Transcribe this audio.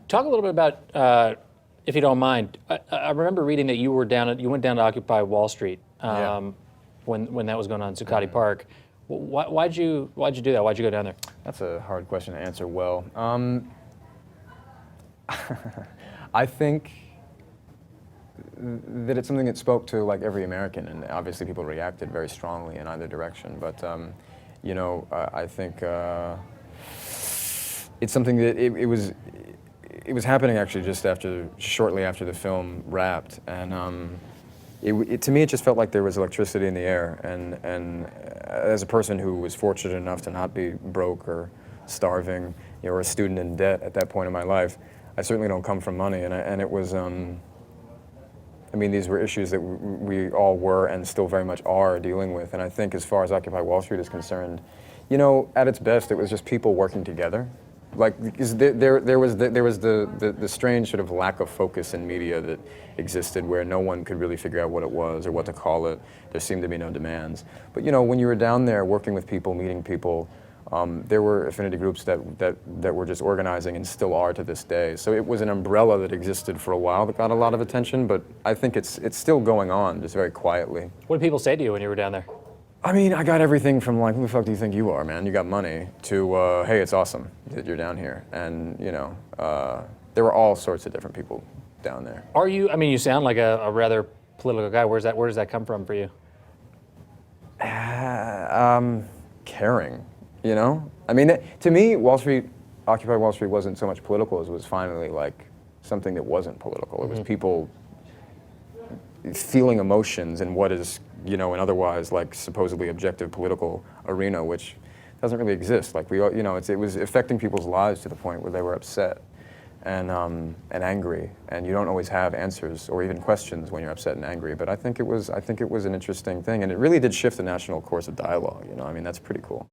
Talk a little bit about, if you don't mind. I remember reading that you went down to Occupy Wall Street Yeah. when that was going on in Zuccotti Park. Why'd you do that? Why'd you go down there? That's a hard question to answer well. I think that it's something that spoke to like every American, and obviously people reacted very strongly in either direction. But you know, I think it's something that it was happening actually just shortly after the film wrapped, and to me it just felt like there was electricity in the air, and as a person who was fortunate enough to not be broke or starving, you know, or a student in debt at that point in my life, I certainly don't come from money, and it was. I mean, these were issues that we all were and still very much are dealing with, and I think as far as Occupy Wall Street is concerned, you know, at its best, it was just people working together. Like, because there was the strange sort of lack of focus in media that existed, where no one could really figure out what it was or what to call it. There seemed to be no demands. But you know, when you were down there working with people, meeting people, there were affinity groups that were just organizing and still are to this day. So it was an umbrella that existed for a while that got a lot of attention, but I think it's still going on, just very quietly. What did people say to you when you were down there? I mean, I got everything from like, who the fuck do you think you are, man? You got money, to, hey, it's awesome that you're down here. And, you know, there were all sorts of different people down there. Are you, I mean, you sound like a rather political guy. Where does that come from for you? Caring, you know? I mean, to me, Occupy Wall Street wasn't so much political as it was finally like something that wasn't political. It was people feeling emotions in what is, you know, an otherwise like supposedly objective political arena, which doesn't really exist. Like you know, it was affecting people's lives to the point where they were upset and angry, and you don't always have answers or even questions when you're upset and angry. But I think it was an interesting thing, and it really did shift the national course of dialogue. You know, I mean, that's pretty cool.